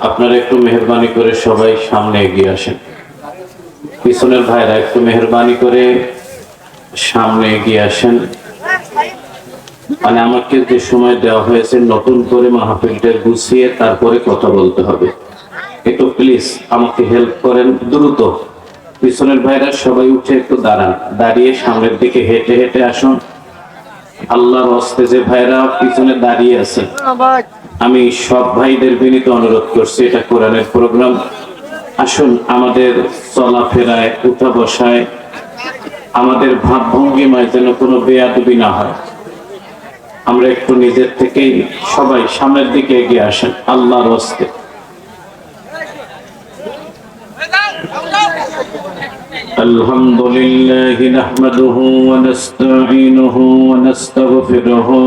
আপনারা একটু মেহেরবানি করে সবাই সামনে এগিয়ে আসেন। পিছনের ভাইরা একটু মেহেরবানি করে সামনে এগিয়ে আসেন। মানে আমাকে যে সময় দেওয়া হয়েছে নতুন করে মাহফিলটা গুছিয়ে তারপরে কথা বলতে হবে। একটু প্লিজ আমাকে হেল্প করেন দ্রুত। পিছনের ভাইরা সবাই উঠে একটু দাঁড়ান, দাঁড়িয়ে সামনের দিকে হেঁটে হেঁটে আসুন। আল্লাহর হস্তে যে ভাইরা পিছনে দাঁড়িয়ে আছে, আমি সব ভাইদের বিনীত অনুরোধ করছি, এটা কোরআনের প্রোগ্রাম। আসুন, আমাদের চলাফেরায়, উঠা বসায়, আমাদের ভাব ভঙ্গিমায় যেন কোনো বেয়াদবি না হয়। আমরা একটু নিজের থেকেই সবাই সামনের দিকে এগিয়ে আসেন আল্লাহর হস্তে। আলহামদুলিল্লাহ নাহমাদুহু ওয়া নাস্তাঈনুহু ওয়া নাস্তাগফিরুহু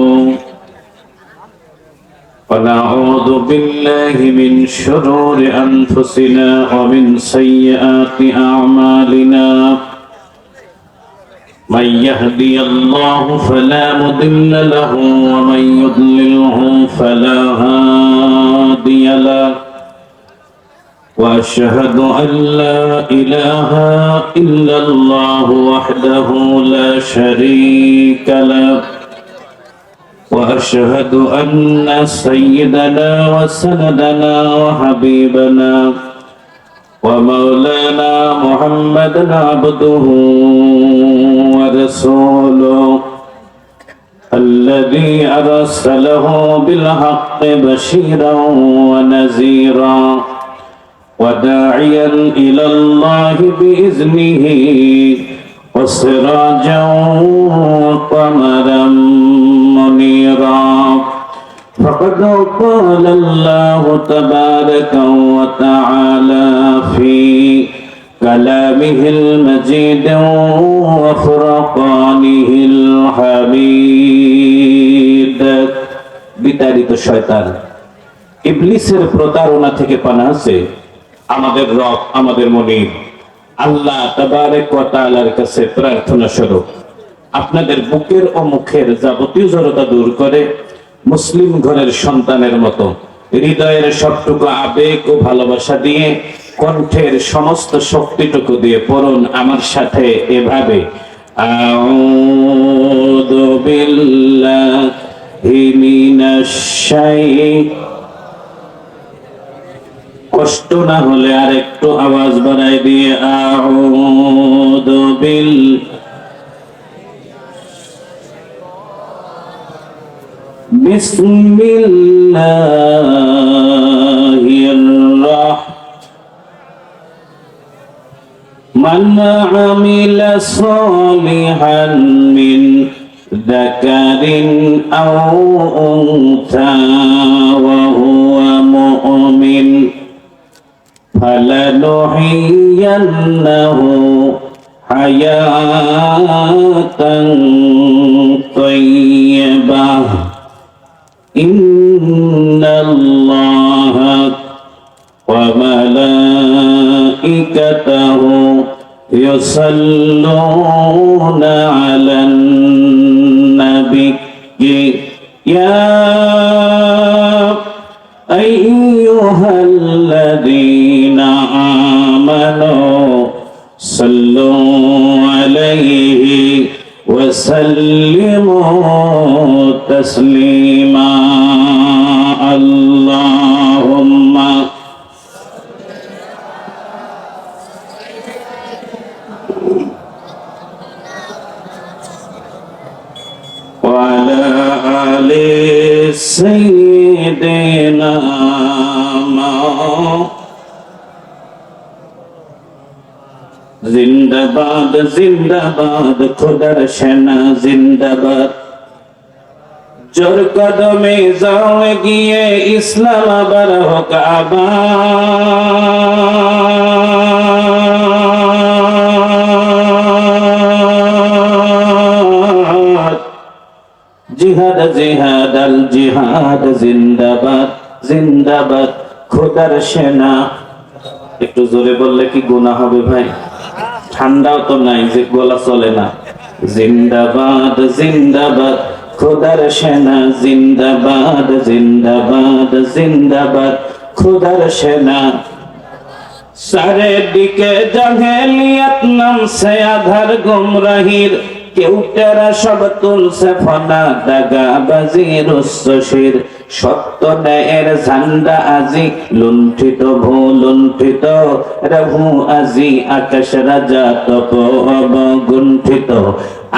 ওয়া নাউযু বিল্লাহি মিন শুরুরি আনফুসিনা ওয়া মিন সাইয়্যাতি আ'মালিনা। من يهدي الله فلا مضل له ومن يضلله فلا هادي له واشهد ان لا اله الا الله وحده لا شريك له واشهد ان سيدنا وسندنا وحبيبنا ومولانا محمدا عبده ورسوله الذي أرسله بالحق بشيرا ونذيرا وداعيا إلى الله بإذنه وسراجا وقمرا منيرا فقد قال الله تبارك وتعالى في كلامه المجيد وفرقانه الحميد। বিতাড়িত শয়তান ইবলিসের প্রতারণা থেকে পানাহ চেয়ে আমাদের রব, আমাদের মুনিব আল্লাহ তাবারক ওয়া তাআলার কাছে প্রার্থনা স্বরূপ আপনাদের বুকের ও মুখের যাবতীয় জড়তা দূর করে মুসলিম ঘরের সন্তানের মতো হৃদয়ের সবটুকু আবেগ ও ভালোবাসা দিয়ে কণ্ঠের সমস্ত শক্তিটুকু দিয়ে পড়ুন আমার সাথে এভাবে, আউযু বিল্লাহি মিনাশ কষ্ট না হলে আর একটু আওয়াজ বাড়াই দিয়ে আউযু বিসমিল্লাহির মান আমিলা সালিহান মিন যাকারিন আও উনসা ওয়া হুয়া মুমিন ফালানুহিয়ান্নাহু হায়াতান তাইয়্যিবাহ ইন্নাল্লাহা ওয়া মালাইকাতাহু ইউসাল্লুনা আলান নাবিয়্যি ইয়া আইয়ুহাল্লাযীনা আমানু সাল্লু আলাইহি ওয়া সাল্লিমু তাসলিমা। আল্লাহুম্মা ওয়া আলা আলি সাইয়্যিদিনা জিন্দাবাদ জিন্দাবাদ খোদার সেনা জিন্দাবাদ। জোর কদমে যাও গিয়ে ইসলাম আবার হোক আবাদ। জিহাদ জিহাদ আল জিহাদ জিন্দাবাদ জিন্দাবাদ খোদার সেনা। একটু জোরে বললে কি গুনাহ হবে ভাই? ঠান্ডাও তো নাই যে গলা চলে না। জিন্দাবাদ জিন্দাবাদ খোদার সেনা জিন্দাবাদ জিন্দাবাদ জিন্দাবাদ খোদার সেনা। চারিদিকে জাহেলিয়াত নামছে আধার গুমরাহির, কেউ টেরা সব তুলছে ফনা দাগাবাজির উচ্ছ্বাসের। সত্য ন্যায়ের ঝান্ডা আজি লুণ্ঠিত ভূলুণ্ঠিত, রঘু আজি আকাশ রাজা তপ অবগুণ্ঠিত।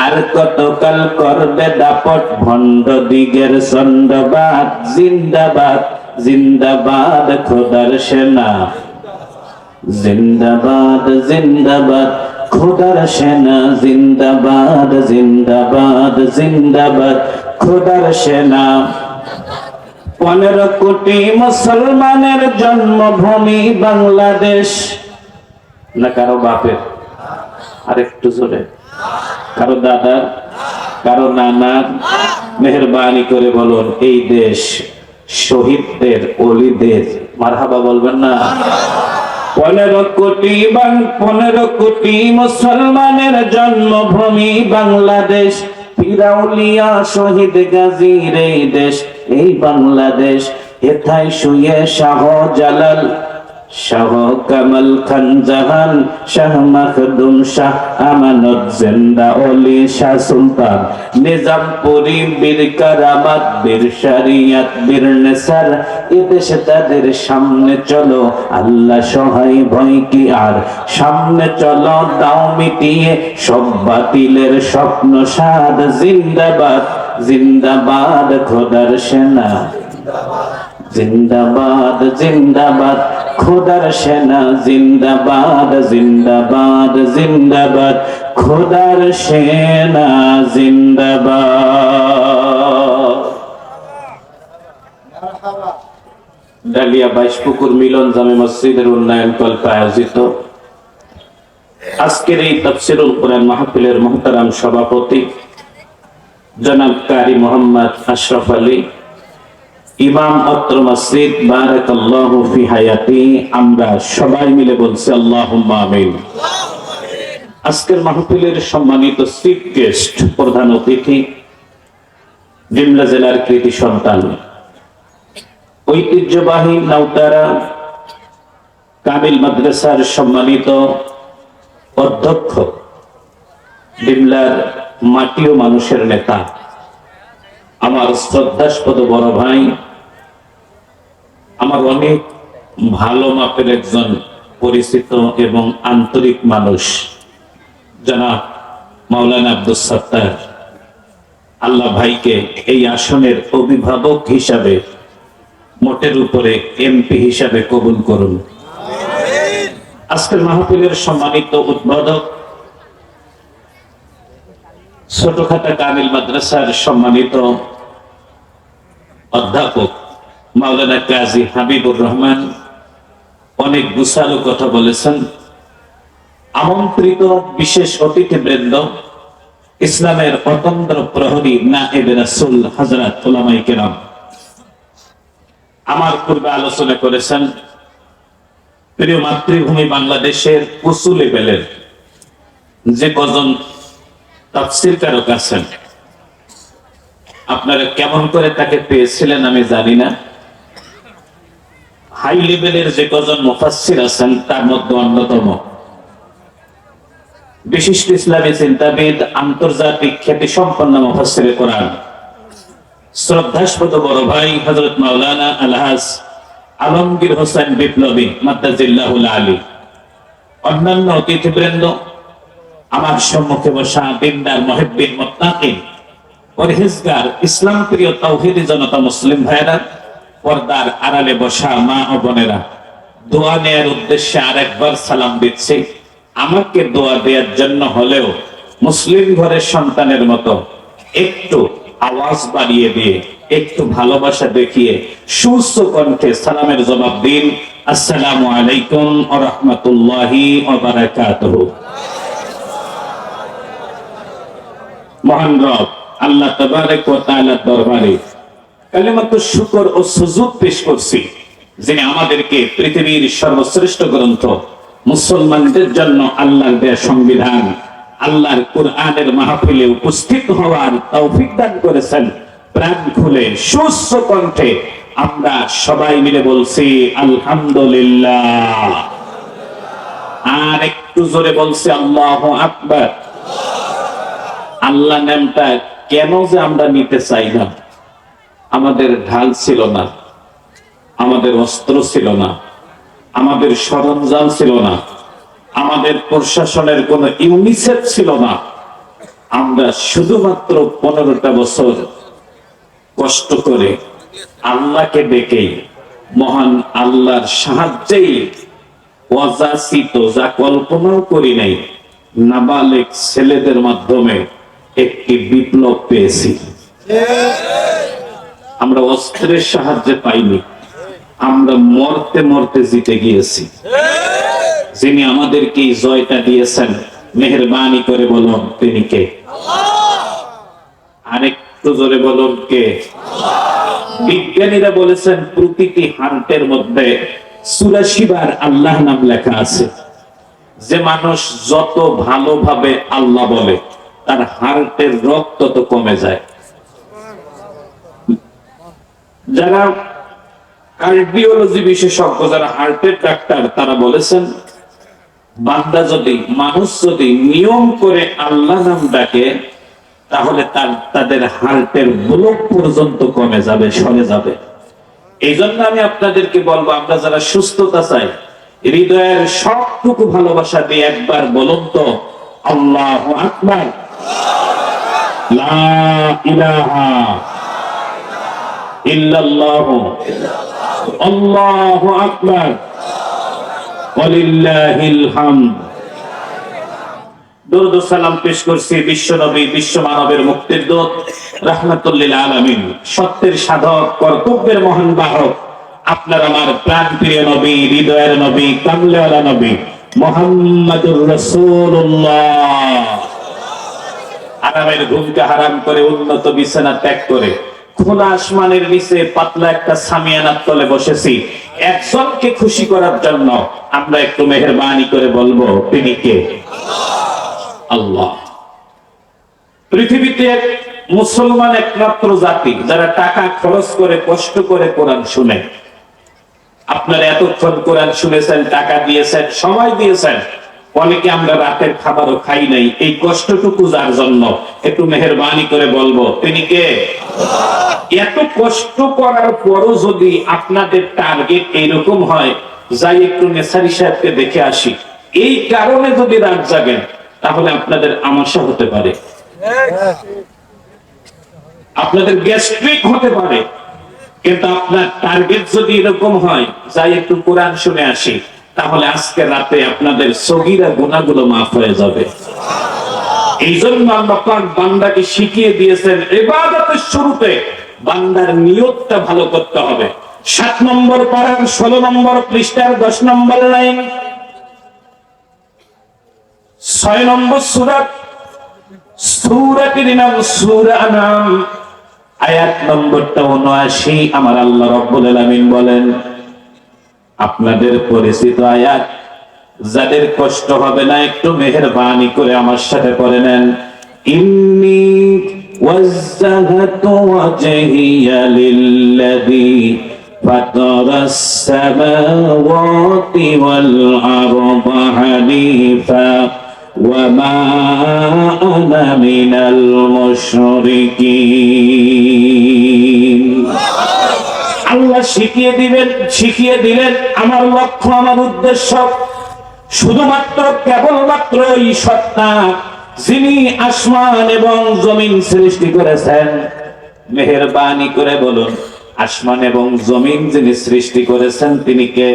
আর কতকাল করবে দাপট ভণ্ড দিগের চণ্ডবাদ, জিন্দাবাদ জিন্দাবাদ খোদার সেনা, জিন্দাবাদ জিন্দাবাদ খোদার সেনা, জিন্দাবাদ জিন্দাবাদ জিন্দাবাদ খোদার সেনা। 15 কোটি মুসলমানের জন্মভূমি বাংলাদেশ। না কারো বাপের, আরেকটু জোরে, কারো দাদার, কারো নানার? মেহেরবানি করে বলুন এই দেশ শহীদদের, ওলিদের। মারহাবা বলবেন না? 15 কোটি মুসলমানের জন্মভূমি বাংলাদেশ। ফিরাউলিয়া শহীদ গাজীর এই দেশ, এই বাংলাদেশ। এথায় শুয়ে শাহ জালাল, শাহ কামাল খান জাহান, শাহ মাখদুম, শাহ আমানত, জিন্দা ওলি শাহ সুলতান, নিজামপুরি, বীর কারামাত, বীর শরিয়ত, বীর নেসার। এদেশে তাদের সামনে চলো, আল্লাহ সহায় ভয় কি আর। সামনে চলো দাও মিটিয়ে সব বাতিলের স্বপ্ন সাদ। জিন্দাবাদ জিন্দাবাদ খোদার সেনা, জিন্দাবাদ জিন্দাবাদ খোদার সেনা, জিন্দাবাদ জিন্দাবাদ জিন্দাবাদ খোদার সেনা, জিন্দাবাদ। ডালিয়া 22 পুকুর মিলন জামে মসজিদের উন্নয়ন কল্পে আয়োজিত আজকের এই তাফসীরুল কোরআন মাহফিলের মুহতারাম সভাপতি জনাব কারি মোহাম্মদ আশরাফ আলী, ইমাম অত্র মসজিদ, বারাকাল্লাহু ফি হায়াতি। আমরা সবাই মিলে বলছি আল্লাহুম্মা আমিন। আজকের মাহফিলের সম্মানিত চিফ গেস্ট, প্রধান অতিথি, ডিমলা জেলার কৃতি সন্তান, ঐতিহ্যবাহী নাউতারা কামিল মাদ্রাসার সম্মানিত অধ্যক্ষ, ডিমলার মাটি ও মানুষের নেতা, আমার শ্রদ্ধাস্পদ বড় ভাই, আমার অনেক ভালো মাপের একজন পরিচিত এবং আন্তরিক মানুষ জনাব মাওলানা আব্দুস সাত্তার, আল্লাহ ভাইকে এই আসনের অভিভাবক হিসাবে, মোটের উপরে এমপি হিসাবে কবুল করুন। আজকের মাহফিলের সম্মানিত উদ্বোধক, ছোটখাটা কামিল মাদ্রাসার সম্মানিত অধ্যাপক মাওলানা কাজী হাবিবুর রহমান অনেক গুছালো কথা বলেছেন। আমন্ত্রিত বিশেষ অতিথিবৃন্দ, ইসলামের অতন্ত্র প্রহরী নায়েবে রাসূল হযরত উলামায়ে কেরাম আমার পূর্বে আলোচনা করেছেন। প্রিয় মাতৃভূমি বাংলাদেশের উঁচু লেভেলের যে কজন তাফসীরকারক আছেন, আপনারা কেমন করে তাকে পেয়েছিলেন আমি জানি না। হাই লেভেলের যে কজন মুফাসসির আছেন তার মধ্যে অন্যতম বিশিষ্ট ইসলামী চিন্তাবিদ, আন্তর্জাতিক খ্যাতি সম্পন্ন মুফাসসিরে কোরআন, শ্রদ্ধাস্পদ বড় ভাই হযরত মাওলানা আলহাজ আলমগীর হোসেন বিপ্লবী মাদ্দাজিল্লাহুল আলী, অন্যান্য অতিথিবৃন্দ, আমার সম্মুখে বসা দিনদার মুহিব্বিন মুত্তাকিন পরহেজগার ইসলাম প্রিয় তাওহীদি জনতা মুসলিম ভাইরা, পর্দার আড়ালে বসা মা ও বোনেরা, দোয়া নেয়ার উদ্দেশ্যে আরেকবার সালাম দিচ্ছি। আমাকে দোয়া দেওয়ার জন্য হলেও মুসলিম ঘরের সন্তানের মতো একটু আওয়াজ বাড়িয়ে দিয়ে, একটু ভালোবাসা দেখিয়ে সুস্থ কণ্ঠে সালামের জবাব দিন। আসসালামু আলাইকুম ওয়া রাহমাতুল্লাহি ওয়া বারাকাতুহু। মহান রব আল্লাহ তাবারক ওয়া তাআলার দরবারে কালিমাতুশ শুকর ও সুজুদ পেশ করছি, যিনি আমাদেরকে পৃথিবীর সর্বশ্রেষ্ঠ গ্রন্থ মুসলমানদের জন্য আল্লাহর দেয়া সংবিধান, আল্লাহর কোরআনের মাহফিলে উপস্থিত হওয়ার তৌফিক দান করেছেন। প্রাণ খুলে সুস্থ কণ্ঠে আমরা সবাই মিলে বলছি আলহামদুলিল্লাহ। আর একটু জোরে বলছি আল্লাহু আকবার। আল্লাহ নামটা কেন যে আমরা নিতে চাই না? আমাদের ঢাল ছিল না, আমাদের অস্ত্র ছিল না, আমাদের সরঞ্জাম ছিল না, আমাদের প্রশাসনের কোন ইউনিসেফ ছিল না। আমরা শুধুমাত্র 15টা বছর কষ্ট করে আল্লাহকে ডেকেই, মহান আল্লাহর সাহায্যেই অযাচিত, যা কল্পনাও করি নাই, নাবালেক ছেলেদের মাধ্যমে একটি বিপ্লব পেয়েছি। আমরা অস্ত্রের সাহায্যে পাইনি, আমরা মরতে মরতে জিতে গিয়েছি। যিনি আমাদেরকে এই জয়টা দিয়েছেন, মেহেরবানি করে বলুন তিনি কে? আরেকটু জোরে বলুন কে? বিজ্ঞানীরা বলেছেন প্রতিটি হার্টের মধ্যে 84 বার আল্লাহ নাম লেখা আছে। যে মানুষ যত ভালোভাবে আল্লাহ বলে, তার হার্টের রক্ত তত কমে যায়। যারা কার্ডিওলজি বিশেষজ্ঞ, যারা হার্টের ডাক্তার, তারা বলেছেন বান্দা যদি, মানুষ যদি নিয়ম করে আল্লাহ নাম ডাকে, তাহলে তাদের হার্টের ব্লক পর্যন্ত কমে যাবে, সরে যাবে। এই জন্য আমি আপনাদেরকে বলবো, আমরা যারা সুস্থতা চাই, হৃদয়ের সবটুকু ভালোবাসা দিয়ে একবার বলুন তো আল্লাহু আকবার, লা ইলাহা ইল্লাল্লাহ, আল্লাহু আকবার, ওয়ালিল্লাহিল হামদ। দরুদ ও সালাম পেশ করছি বিশ্ব নবী, বিশ্ব মানবের মুক্তির দূত, রাহমাতুল লিল আলামিন, সত্যের সাধক, কর্তব্যের মহান বাহক, আপনার আমার প্রাণপ্রিয় নবী, হৃদয়ের নবী, কামলেওয়ালা নবী মুহাম্মাদুর রাসূলুল্লাহ। আরামের ঘুমকে হারাম করে, উন্নত বিছানা ত্যাগ করে, খোলা আসমানের নিচে পাতলা একটা সামিয়ানার তলে বসেছি একজনকে খুশি করার জন্য। আমরা একটু মেহেরবানি করে বলবো তিনি কে? আল্লাহ। পৃথিবীতে মুসলমান একমাত্র জাতি যারা টাকা খরচ করে, কষ্ট করে কোরআন শুনে। আপনারা এতক্ষণ কোরআন শুনেছেন, টাকা দিয়েছেন, সময় দিয়েছেন, অনেকে আমরা রাতের খাবারও খাই নাই। এই কষ্টটুকু যার জন্য, একটু মেহেরবানি করে বলবো তিনি কে? এত কষ্ট করার পরও যদি আপনাদের টার্গেট এইরকম হয়, যাই একটু নেসারি সাহেবকে দেখে আসি, এই কারণে যদি রাত জাগেন, তাহলে আপনাদের আমাশা হতে পারে, আপনাদের গ্যাস্ট্রিক হতে পারে। কিন্তু আপনার টার্গেট যদি এরকম হয়, যাই একটু কোরআন শুনে আসি, তাহলে আজকে রাতে আপনাদের সগীরা গুনাহগুলো মাফ হয়ে যাবে। এই জন্য আল্লাহ পাক বান্দাকে শিখিয়ে দিয়েছেন, ইবাদতের শুরুতে বান্দার নিয়তটা ভালো করতে হবে। 7 নম্বর পারার 16 নম্বর পৃষ্ঠার 10 নম্বর লাইন, 6 নম্বর সূরা, সূরাটির নাম সূরা আনাম, আয়াত নম্বরটা 79। আমার আল্লাহ রাব্বুল আলামিন বলেন, আপনাদের পরিচিত আয়াত, যাদের কষ্ট হবে না একটু মেহেরবানি করে আমার সাথে পড়ে নেন। ইন্নী ওয়াজ্জাহতু ওয়াজহিয়া লিল্লাযী ফাতারাস সামাওয়াতি ওয়াল আরদা হানিফা ওয়া মা আনা মিনাল মুশরিকিন। আল্লাহ শিখিয়ে দিলেন আমার লক্ষ্য, আমার উদ্দেশ্য শুধুমাত্র কেবলমাত্র এই সত্তা যিনি আসমান এবং জমিন সৃষ্টি করেছেন। মেহেরবানি করে বলুন, আসমান এবং জমিন যিনি সৃষ্টি করেছেন তিনি কে?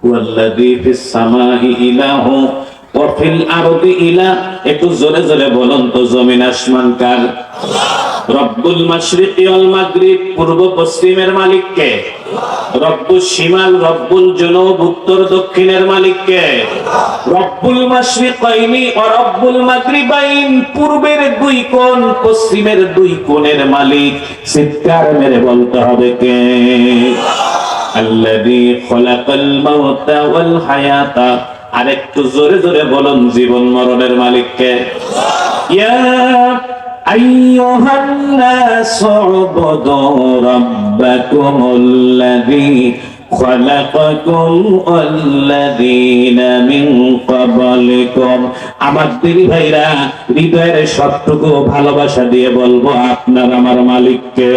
ওয়াল্লাযী ফিস সামাই ইলাহু ওয়া ফিল আরদি ইলাহ। একটু জোরে জোরে বলুন তো, জমিন আসমান কার? রব্বুল মাশরিকি ওয়াল মাগরিব, পূর্ব পশ্চিমের মালিক কে? রব্বুল শিমাল, রব্বুল জুনুব, উত্তর দক্ষিণের মালিক কে? রব্বুল মাশরিকাইনি ওয়া রব্বুল মাগরিবাইন, পূর্বের 2 কোণ, পশ্চিমের 2 কোণের মালিক। চিৎকার মেরে বলতে হবে কে? আল্লাযী খালাকাল মাউতা ওয়াল হায়াতা। আরেকটু জোরে জোরে বলুন, জীবন মরণের মালিক কে? ইয়া আইয়ুহান নাসু উবুদু রাব্বাকুমুল্লাযী খালাকাকুম ওয়াল্লাযীনা মিন ক্বাবলিকুম। আমার দিদি ভাইরা, হৃদয়ের সবটুকু ভালোবাসা দিয়ে বলবো, আপনার আমার মালিককে।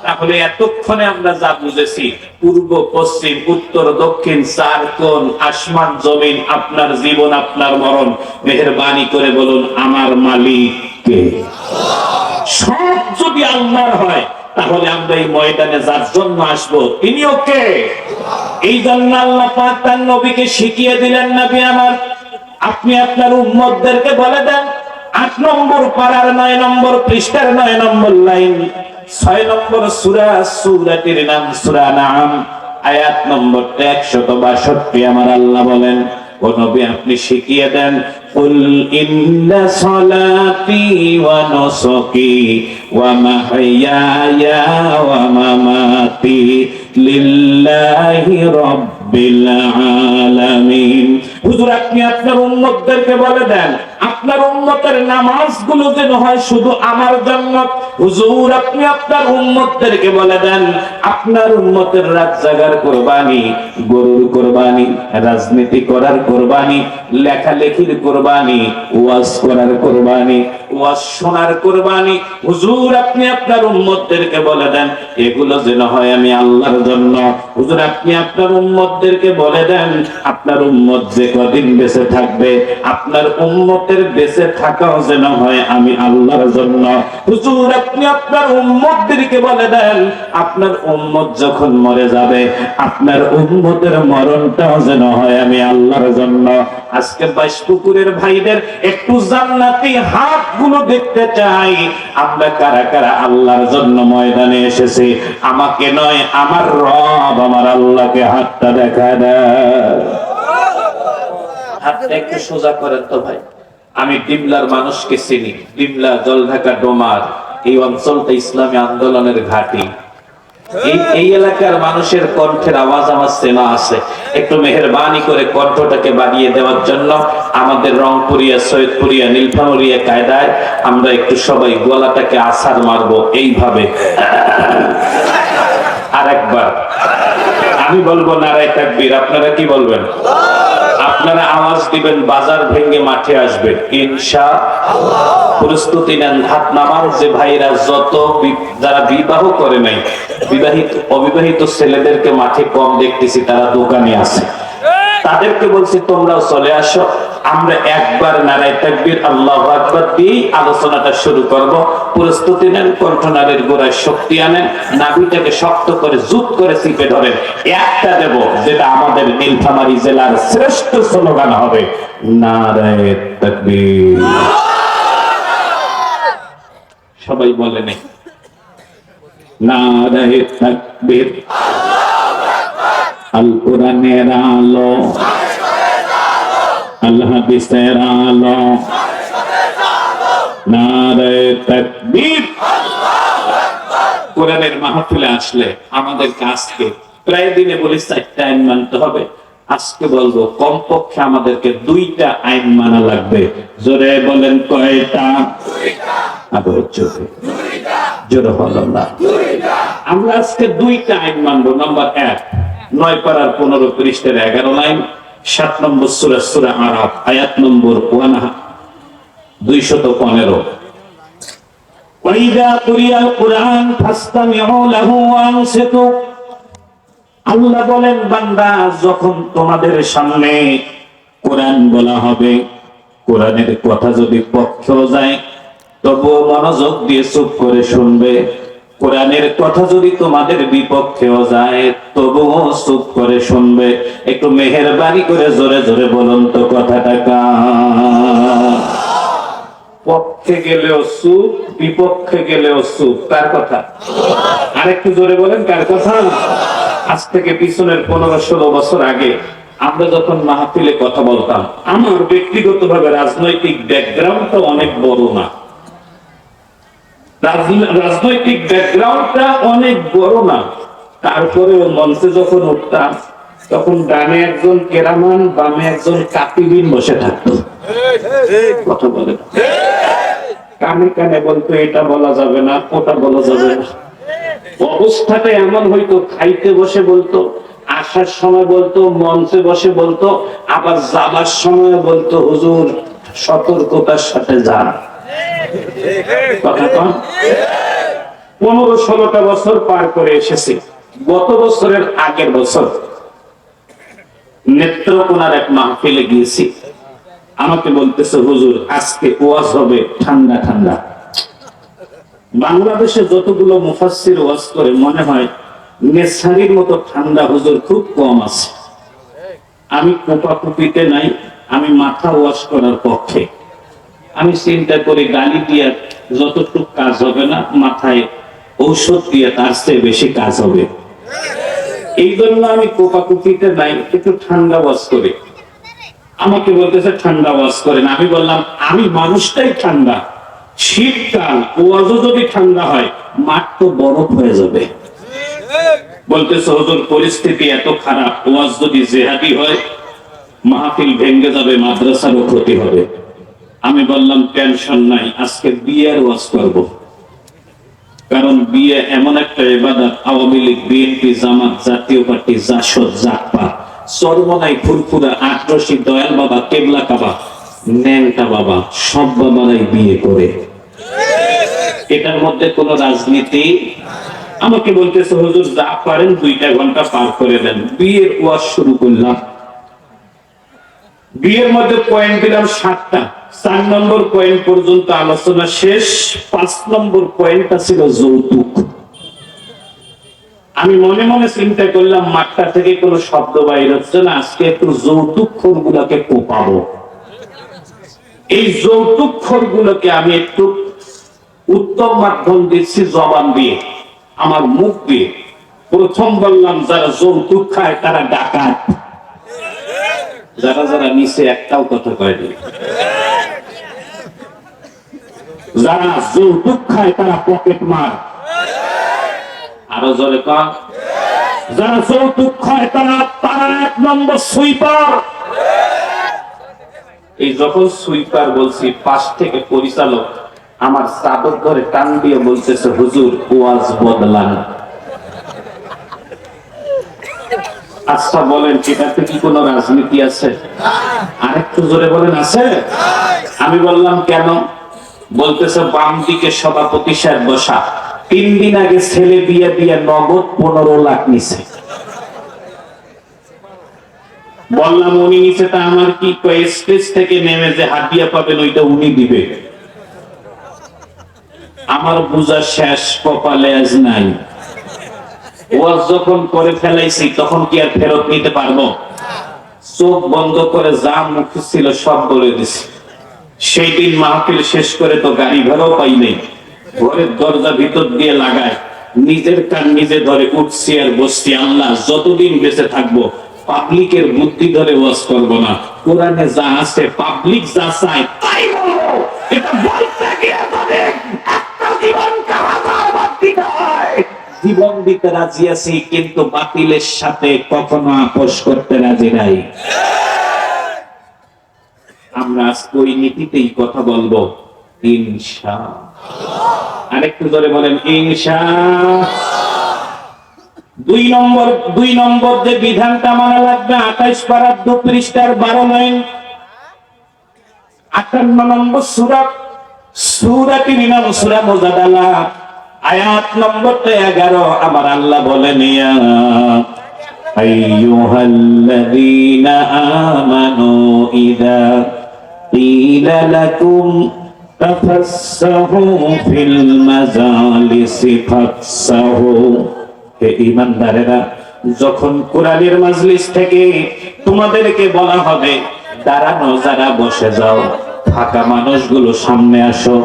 তাহলে এতক্ষণে আমরা যা বুঝেছি, পূর্ব পশ্চিম উত্তর দক্ষিণ চার কোণ, আসমান জমিন, আপনার জীবন আপনার মরণ, মেহেরবানি করে বলুন আমার মালিক কে? সব যদি আল্লাহর হয়, তাহলে আমরা এই ময়দানে যার জন্য আসবো তিনিও কে? এই জন্য আল্লাহ পাক তার নবীকে শিখিয়ে দিলেন, নবী আমার, আপনি আপনার উম্মতদেরকে বলে দেন, ৮ নম্বর পারার ৯ নম্বর পৃষ্ঠার ৯ নম্বর লাইন, ৬ নম্বর সূরা, সূরাটির নাম সূরা নাম, আয়াত নম্বর ১৬২ আমার আল্লাহ বলেন, ও নবী আপনি শিখিয়ে দেন, কুল ইন্না সালাতি ওয়া নুসুকি ওয়া মাহইয়ায়া ওয়া মামাতি লিল্লাহি রাব্বিল আলামিন। হুজুর আপনি আপনার উম্মতদেরকে বলে দেন, আপনার উম্মতের নামাজগুলো যেন হয় শুধু আমার জন্য। হুজুর আপনি আপনার উম্মতদেরকে বলে দেন, আপনার উম্মতের রাত জাগার কুরবানি, গরুর কুরবানি, রাজনীতি করার কুরবানি, লেখালেখির কুরবানি, ওয়াজ করার কুরবানি, ওয়াজ শোনার কুরবানি, হুজুর আপনি আপনার উম্মতদেরকে বলে দেন এগুলো যেন হয় আমি আল্লাহর জন্য। হুজুর আপনি আপনার উম্মতদেরকে বলে দেন, আপনার উম্মত যে কদিন বেঁচে থাকবে, আপনার উম্মতের বেঁচে থাকাও যেন হয় আমি আল্লাহর জন্য। হুজুর আপনি আপনার উম্মতদেরকে বলে দেন, আপনার উম্মত যখন মরে যাবে, আপনার উম্মতের মরণটাও যেন হয় আমি আল্লাহর জন্য। আজকে বাইশপুকুরের ভাইদের একটু জান্নাতি হাতগুলো দেখতে চাই, আমরা কারা কারা আল্লাহর জন্য ময়দানে এসেছি। আমাকে নয়, আমার রব আমার আল্লাহকে হাতটা দেখা দেয়। হাতটা একটু সোজা করেন তো ভাই। আমি ডিমলার মানুষকে চিনি, ডিমলা, জলঢাকা, ডোমার, এই অঞ্চলটা ইসলামী আন্দোলনের ঘাঁটি। এই এলাকার মানুষের কণ্ঠের আওয়াজ আমার চেনা আছে। একটু মেহেরবানি করে কণ্ঠটাকে বাড়িয়ে দেওয়ার জন্য আমাদের রংপুরিয়া, সৈয়দপুরিয়া, নীলফামারীয়া কায়দায় আমরা একটু সবাই গলাটাকে আছাড় মারবো এইভাবে। আরেকবার আমি বলবো নারায়ে তাকবীর, আপনারা কি বলবেন? আপনারা আওয়াজ দিবেন, বাজার ভেঙে মাঠে আসবেন ইনশাআল্লাহ। প্রস্তুতি নেন, হাত নামান। যে ভাইরা যারা বিবাহ করে নাই, অবিবাহিত ছেলেদেরকে মাঠে কম দেখতেছি, তারা দোকানে আছে, তাদেরকে বলছি তোমরাও চলে আসো। আমরা একবার নারায়ে তাকবীর আল্লাহু আকবার দিয়ে আলোচনাটা শুরু করব। প্রস্তুতি নেন, কণ্ঠনালীর গোড়ায় শক্তি আনেন, নাভিটাকে শক্ত করে জুত করে চিপে ধরেন। একটা দেব যেটা আমাদের নীলফামারী জেলার শ্রেষ্ঠ স্লোগান হবে, নারায়ে তাকবীর। সবাই বলে নেই, নারায়ে তাকবীর। আল কোরআনের আলো, আল হাদিসের আলো, নারায়ে তাকবীর। কোরআনের মাহফিলে আসলে আমাদের কাজকে প্রায় দিনে বলি 4টা আইন মানতে হবে। আজকে বলবো কমপক্ষে আমাদেরকে 2টা আইন মানা লাগবে। জোরে বলেন কয়টা? আবার জোরে হলো না। আমরা আজকে 2টা আইন মানবো। নাম্বার 1, 9 পারার 15 পৃষ্ঠার 11 লাইন, 7 নম্বর সূরা, সূরা আরাফ, আয়াত নম্বর 215। ওয়াইদা কুরিয়াল কুরআন ফাসতামিউ লাহু ওয়ানসিতু। আল্লাহ বলেন, বান্দা যখন তোমাদের সামনে কোরআন বলা হবে, কোরআনের কথা যদি পক্ষেও যায় তবুও মনোযোগ দিয়ে চুপ করে শুনবে। কোরআনের কথা যদি তোমাদের বিপক্ষেও যায় তবুও চুপ করে শুনবে। একটু মেহেরবানি করে জোরে জোরে বলুন তো কথাটা কার? পক্ষে গেলেও চুপ, বিপক্ষে গেলেও চুপ। কার কথা? আরেকটু জোরে বলেন, কার কথা? আজ থেকে পিছনের 15-16 বছর আগে আমরা যখন মাহফিলে কথা বলতাম, আমার ব্যক্তিগতভাবে রাজনৈতিক ব্যাকগ্রাউন্ডটা অনেক বড় না, রাজনৈতিক ব্যাকগ্রাউন্ডটা অনেক বড় না। তারপরেও মঞ্চে যখন উঠতাম তখন ডানে একজন কেরামান, বামে একজন কাতিবিন বসে থাকতো। কথা বলে কানে কানে বলতো এটা বলা যাবে না, ওটা বলা যাবে না। অবস্থাটা এমন হইতো, খাইতে বসে বলতো, আসার সময় বলতো, মঞ্চে বসে বলতো, আবার যাবার সময় বলতো হুজুর সতর্কতার সাথে যান। কথা কন। 15-16টা বছর পার করে এসেছি। গত বছরের আগের বছর নেত্রকোনার এক মাহফিলে গিয়েছি। আমাকে বলতেছে হুজুর আজকে ওয়াজ হবে ঠান্ডা ঠান্ডা। বাংলাদেশে যতগুলো মুফাসসির ওয়াজ করে মনে হয় নেছারির মতো ঠান্ডা হুজুর খুব কম আছে। আমি কোপাকুপিতে নাই, আমি মাথা ওয়াশ করার পক্ষে। আমি চিন্তা করি গালি দিয়ে যতটুকু কাজ হবে না, মাথায় ঔষধ দিয়ে তার চেয়ে বেশি কাজ হবে। এই জন্য আমি কোপাকুপিতে নাই, একটু ঠান্ডা ওয়াজ করি। আমাকে বলতেছে ঠান্ডা ওয়াজ করেন। আমি বললাম আমি মানুষটাই ঠান্ডা, শীতকাল ওয়াজও যদি ঠান্ডা হয় মাঠ তো বরফ হয়ে যাবে। বলতেছে হুজুর পরিস্থিতি এত খারাপ, ওয়াজ যদি জেহাদি হয় মাহফিল ভেঙে যাবে, মাদ্রাসারও ক্ষতি হবে। আমি বললাম টেনশন নাই, আজকে বিয়ের ওয়াজ করব। কারণ বিয়ে এমন একটা ইবাদত, আওয়ামী লীগ, বিএনপি, জামাত, জাতীয় পার্টি, জাসদ, জাকপা, চরমনাই, ফুরফুরা, আটরশি, দয়াল বাবা, কেবলা কাবা, ন্যাংটা বাবা, সব বাবারাই বিয়ে করে। এটার মধ্যে কোন রাজনীতি। আমাকে বলতেছে হুজুর যা পারেন 2টা ঘন্টা পার করে দেন। বিয়ের ওয়াজ শুরু করলাম। বিয়ের মধ্যে পয়েন্ট দিলাম 7টা। 4 নম্বর পয়েন্ট পর্যন্ত আলোচনা শেষ। 5 নম্বর পয়েন্টটা ছিল যৌতুক। আমি মনে মনে চিন্তা করলাম মাঠটা থেকে কোনো শব্দ বাইর হচ্ছে না, আজকে একটু যৌতুক খোরগুলোকে কোপাবো। এই যৌতুক খোরগুলোকে আমি একটু উত্তম মাধ্যম দিচ্ছি জবান দিয়ে, আমার মুখ দিয়ে। প্রথম বললাম যারা যৌতুক খায় তারা ডাকাত। যারা যারা নিচে একটাও কথা কয়নি। যারা যৌতুক খায় তারা পকেট মার। আরো জোরে কন। যারা যৌতুক খায় তারা 1 নম্বর সুইপার। এই যখন সুইপার বলছি, পাশ থেকে পরিচালক আমার চাদর ধরে টান দিয়ে বলতেছে হুজুর ওয়াজ বদলান। আচ্ছা বলেন এটাতে কি কোনো রাজনীতি আছে? আরেকটু জোরে বলেন আছে? আমি বললাম কেন? বলতেছে বাম দিকে সভাপতি সাহেব বসা, 3 দিন আগে ছেলে বিয়ে দিয়ে নগদ 15 লাখ নিছে। বললাম উনি নিচে তা আমার কি, স্টেজ থেকে নেমে যে হাদিয়া পাবেন ওইটা উনি দিবে। আমার বুঝা শেষ, কপালে আজ নাই। ওয়াজ যখন করে ফেলাইছি তখন কি আর ফেরত নিতে পারবো? চোখ বন্ধ করে যা মুখ ছিল সব বলে দিছি। সেই দিন মাহফিল শেষ করে তো গাড়ি ভাড়াও পাই নাই। ঘরের দরজা ভিতর দিয়ে লাগায় নিজের কান নিজে ধরে উঠছি আর বসছি, আল্লাহ যতদিন বেঁচে থাকবো পাবলিকের বুদ্ধি ধরে ওয়াজ করবো না। কোরআনে যা আছে পাবলিক যা চায় তাই বলবো। এটা বলতে গিয়ে একটা জীবন জীবন দিতে রাজি আছি, কিন্তু বাতিলের সাথে কখনো আপোষ করতে রাজি নাই। আমরা আজকে ওই নীতিতেই কথা বলবো ইনশাআল্লাহ। আরেকটু ধরে বলেন ইনশাআল্লাহ। 2 নম্বর যে বিধানটা মানা লাগবে 28 পারার 2 পৃষ্ঠার 12 লাইন, 58 নম্বর সূরা, সূরাটির নাম সূরা মুজাদালা, আয়াত নম্বর 11। আমার আল্লাহ বলেন ইয়া আইয়ুহাল্লাযীনা আমানু ইযা ক্বিলা লাকুম তাফাসসাহু ফিল মাজালিসি ফাফসাহু। হে ঈমানদারেরা, যখন কোরআনের মাজলিস থেকে তোমাদেরকে বলা হবে দাঁড়ানো যারা বসে যাও, ফাঁকা মানুষগুলো সামনে আসো।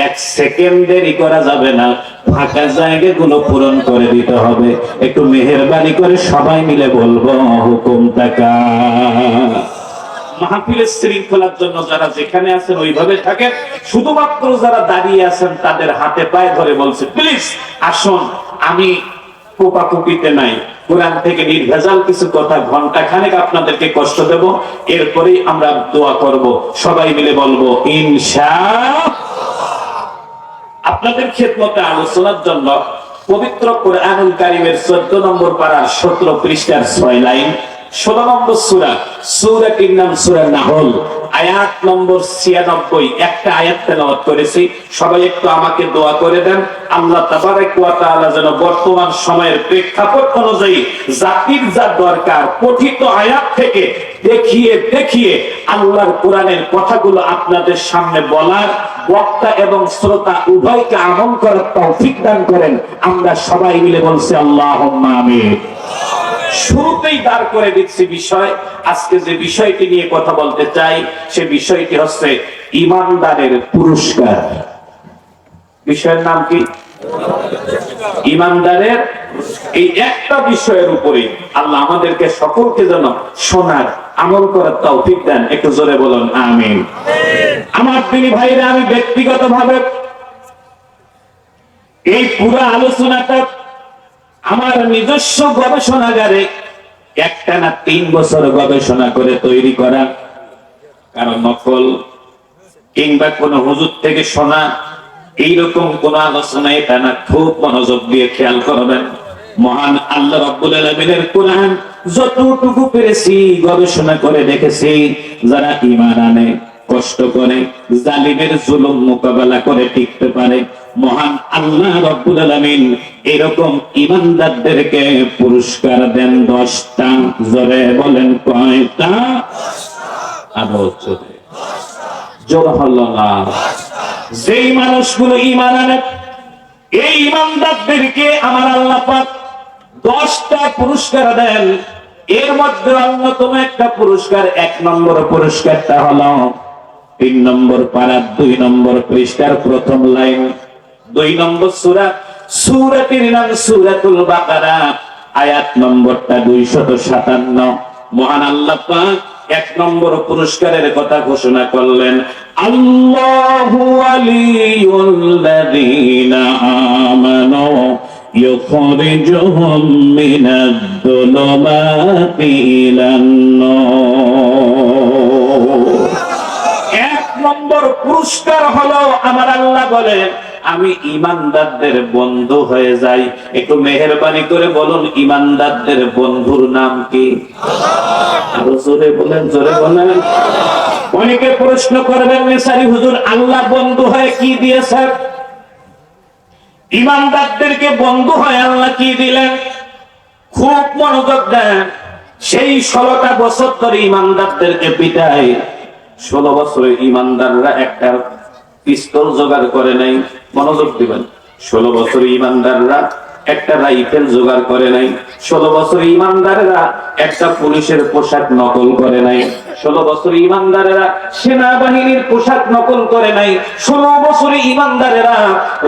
1 সেকেন্ড দেরি করা যাবে না, ফাঁকা জায়গাগুলো পূরণ করে দিতে হবে। একটু মেহেরবানি করে সবাই মিলে বলবো হুকুম তাকা। মাহফিলের শৃঙ্খলার জন্য যারা যেখানে আছেন ওইভাবে থাকেন। শুধুমাত্র যারা দাঁড়িয়ে আছেন তাদের হাতে পায়ে ধরে বলছে প্লিজ আসুন। আমি কোপাকুপিতে নাই, কোরআন থেকে নির্ভেজাল কিছু কথা ঘন্টা খানেক আপনাদেরকে কষ্ট দেব, এরপরেই আমরা দোয়া করব। সবাই মিলে বলবো ইনশাআল্লাহ। আপনাদের খেদমতে আলোচনার জন্য পবিত্র কোরআনুল কারীমের 14 নম্বর পারার 17 পৃষ্ঠার 6 লাইন, 16 নম্বর সূরা, সূরাটির নাম সূরা নাহল, আয়াত নম্বর 96 একটা আয়াত তেলাওয়াত করেছি। সবাই একটু আমাকে দোয়া করে দেন, আল্লাহ তাবারক ওয়া তাআলা যেন বর্তমান সময়ের প্রেক্ষাপট অনুযায়ী জাতির যা দরকার পঠিত আয়াত থেকে দেখিয়ে দেখিয়ে আল্লাহর কোরআনের কথাগুলো আপনাদের সামনে বলার, বক্তা এবং শ্রোতা উভয়কে আমল করার তৌফিক দান করেন। আমরা সবাই মিলে বলছি আল্লাহুম্মা আমিন। শুরুতেই দাঁড় করে দিচ্ছি বিষয়। আজকে যে বিষয়টি নিয়ে কথা বলতে চাই সে বিষয়টি হচ্ছে ঈমানদারের পুরস্কার। বিষয়ের নাম কি? ঈমানদারের। এই একটা বিষয়ের উপরে আল্লাহ আমাদেরকে সকলকে যেন শোনার, আমল করার তৌফিক দেন। একটু জোরে বলুন আমিন। আমার দিনী ভাইরা, আমি ব্যক্তিগতভাবে এই পুরো আলোচনাটা আমার নিজস্ব গবেষণাগারে একটানা 3 বছর গবেষণা করে তৈরি করা। কারণ নকল কিংবা কোন হুজুর থেকে শোনা এইরকম কোন আলোচনা এটা না। খুব মনোযোগ দিয়ে খেয়াল করবেন। মহান আল্লাহ রাব্বুল আলামিনের কোরআন যতটুকু পেরেছি গবেষণা করে দেখেছি, যারা ঈমান আনে, কষ্ট করে, জালিমের জুলুম মোকাবেলা করে টিকতে পারে, মহান আল্লাহ রাব্বুল আলামিন এরকম ঈমানদারদেরকে পুরস্কার দেন 10টা। জোরে বলেন কয়টা? আরো জোরে। জোর হলো না। যেই মানুষগুলো ঈমান আনে, এই ঈমানদারদেরকে আমার আল্লাহ পাক 10টা পুরস্কার দেন। এর মধ্যে অন্যতম একটা পুরস্কার, 1 নম্বর পুরস্কারটা হলো 3 নম্বর পারা 2 নম্বর পৃষ্ঠার প্রথম লাইন, 2 নম্বর সূরা, সূরাটির নাম সূরাতুল বাকারা, আয়াত নম্বরটা 257। মহান আল্লাহ পাক 1 নম্বর পুরস্কারের কথা ঘোষণা করলেন, আল্লাহু ওয়ালিয়ুল্লাযীনা আমানু ইউখরিজুহুম মিনাদ-দুলুমাতি ইলান-নূর। 1 নম্বর পুরস্কার হলো আমার আল্লাহ বলেন আমি ঈমানদারদের বন্ধু হয়ে যাই। একটু মেহেরবানি করে বলুন ঈমানদারদের বন্ধুর নাম কি? আরো জোরে বলেন, জোরে বলেন। অনেকে প্রশ্ন করবেন, নেসারি হুজুর আল্লাহ বন্ধু হয়ে কি দিয়েছেন? ঈমানদারদেরকে বন্ধু হয়ে আল্লাহ কি দিলেন? খুব মনোযোগ দেন। সেই 16টা বছর ধরে ঈমানদারদেরকে পিটায়। 16 বছরে ঈমানদাররা একটা পিস্তল জোগাড় করে নাই। মনোযোগ দিবেন। 16 বছরে ঈমানদাররা একটা রাইফেল জোগাড় করে নাই। 16 বছরে ঈমানদাররা একটা পুলিশের পোশাক নকল করে নাই। 16 বছরে ঈমানদারেরা সেনাবাহিনীর পোশাক নকল করে নাই। 16 বছরে ঈমানদারেরা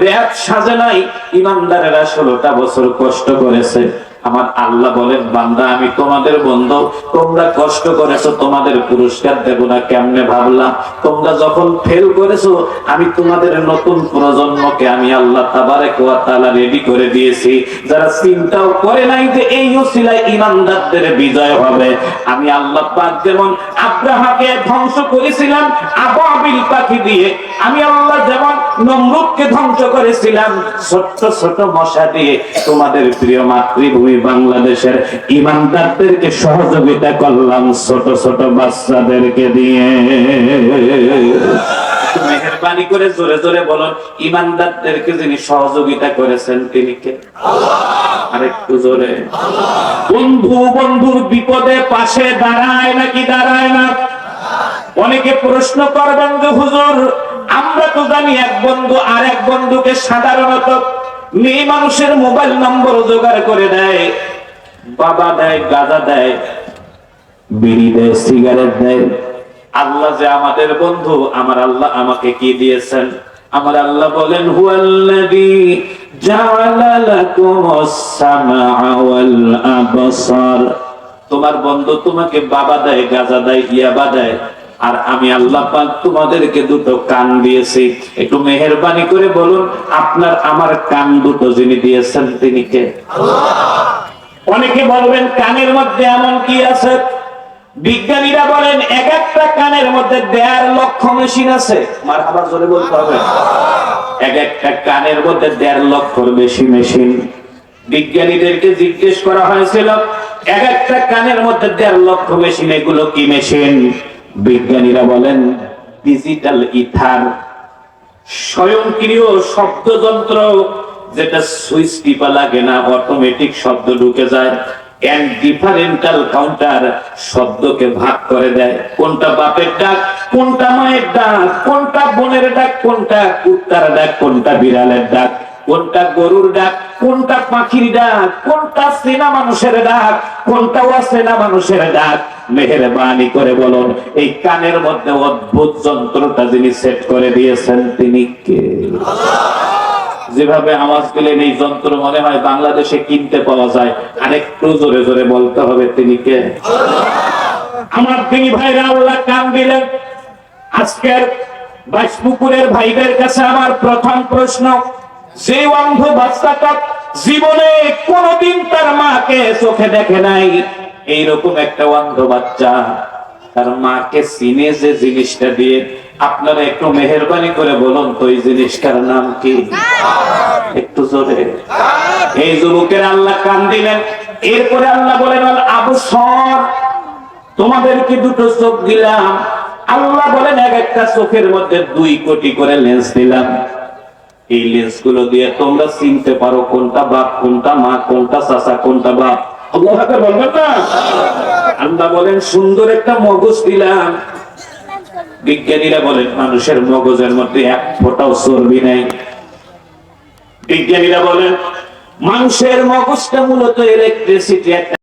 র‍্যাব সাজে নাই। ঈমানদারেরা 16টা বছর কষ্ট করেছে। আমার আল্লাহ বলেন, বান্দা আমি তোমাদের বন্ধু, তোমরা কষ্ট করেছো, তোমাদের পুরস্কার দেব না কেমনে ভাবলা? তোমরা যখন ফেল করেছো আমি তোমাদের নতুন প্রজন্মকে আমি আল্লাহ তাবারক ওয়া তাআলা রেডি করে দিয়েছি, যারা চিন্তাও করে নাই যে এই ওসিলায় ঈমানদারদের বিজয় হবে। আমি আল্লাহ পাক যেমন আব্রাহাকে ধ্বংস করেছিলাম আবাবিল পাখি দিয়ে, আমি আল্লাহ যেমন নমরুদকে ধ্বংস করেছিলাম ছোট্ট ছোট মশা দিয়ে, তোমাদের প্রিয় মাতৃভূমি বাংলাদেশের ঈমানদারদেরকে সহযোগিতা করলাম ছোট ছোট বাচ্চাদেরকে দিয়ে। মেহেরবানি করে জোরে জোরে বলুন ঈমানদারদেরকে যিনি সহযোগিতা করেছেন তিনি কে? আল্লাহ। আরেকটু জোরে। বন্ধু বন্ধুর বিপদে পাশে দাঁড়ায় নাকি দাঁড়ায় না? অনেকে প্রশ্ন করবেন যে হুজুর আমরা তো জানি এক বন্ধু আর এক বন্ধুকে সাধারণত মেয়ে মানুষের মোবাইল নম্বর জোগাড় করে দেয়, বাবা দেয়, গাঁজা দেয়, বিড়ি দেয়, সিগারেট দেয়। আল্লাহ যে আমাদের বন্ধু, আমার আল্লাহ আমাকে কি দিয়েছেন? আমার আল্লাহ বলেন হুয়াল্লাযী জাআলা লাকুমুস সামআ ওয়াল আবসার। তোমার বন্ধু তোমাকে বাবা দেয়, গাঁজা দেয়, ইয়াবা দেয়, আর আমি আল্লাহ পাক তোমাদেরকে দুটো কান দিয়েছি। একটু মেহেরবানি করে বলুন আপনার আমার কান দুটো যিনি দিয়েছেন তিনি কে? আল্লাহ। অনেকে বলবেন কানের মধ্যে এমন কি আছে? বিজ্ঞানীরা বলেন এক একটা কানের মধ্যে 1.5 লক্ষ মেশিন আছে। আমার আবার জোরে বলতে হবে, এক একটা কানের মধ্যে 1.5 লক্ষর বেশি মেশিন। বিজ্ঞানীদেরকে জিজ্ঞেস করা হয়েছিল এক একটা কানের মধ্যে 1.5 লক্ষ মেশিন, এগুলো কি মেশিন? বিজ্ঞানীরা বলেন ডিজিটাল ইথার, স্বয়ংক্রিয় শব্দযন্ত্র, যেটা সুইচ টিপা লাগে না, অটোমেটিক শব্দ ঢুকে যায়। এন্ড ডিফারেন্টাল কাউন্টার, শব্দকে ভাগ করে দেয়, কোনটা বাপের ডাক, কোনটা মায়ের ডাক, কোনটা বোনের ডাক, কোনটা কুত্তার ডাক, কোনটা বিড়ালের ডাক, কোনটা গরুর ডাক, কোনটা পাখির ডাক, কোনটা চেনা মানুষের ডাক, কোনটা অচেনা মানুষের ডাক। মেহেরবানি করে বলুন, এই কানের মধ্যে অদ্ভুত যন্ত্রটা যিনি সেট করে দিয়েছেন তিনি কে? যেভাবে আওয়াজ দিলেন এই যন্ত্র মনে হয় বাংলাদেশে কিনতে পাওয়া যায়। আরেকটু জোরে জোরে বলতে হবে তিনি কে? আমার তিনি ভাইরা, আল্লাহ কান দিলেন। আজকের বাইশপুকুরের ভাইদের কাছে আমার প্রথম প্রশ্ন, যে অন্ধ বাচ্চাটা জীবনে কোনদিন তার মাকে চোখে দেখে নাই, এইরকম একটা অন্ধ বাচ্চা তার মাকে চিনে যে জিনিসটা দিয়ে, আপনারা একটু মেহেরবানি করে বলুন তো এই জিনিসটার নাম কি? একটু জোরে। এই যুবকের আল্লাহ কান দিলেন। এরপরে আল্লাহ বলেন আল আবসর, তোমাদেরকে দুটো চোখ দিলাম। আল্লাহ বলেন এক একটা চোখের মধ্যে 2 কোটি করে লেন্স দিলাম। এই লেন্স গুলো দিয়ে তোমরা চিনতে পারো কোনটা বাপ, কোনটা মা, কোনটা চাচা, কোনটা বাপ। আল্লাহু আকবার বলবেন না? আল্লাহ বলেন সুন্দর একটা মগজ দিলাম। বিজ্ঞানীরা বলেন মানুষের মগজের মধ্যে 1 ফোঁটাও চর্বি নাই। বিজ্ঞানীরা বলেন মানুষের মগজটা মূলত ইলেকট্রিসিটি একটা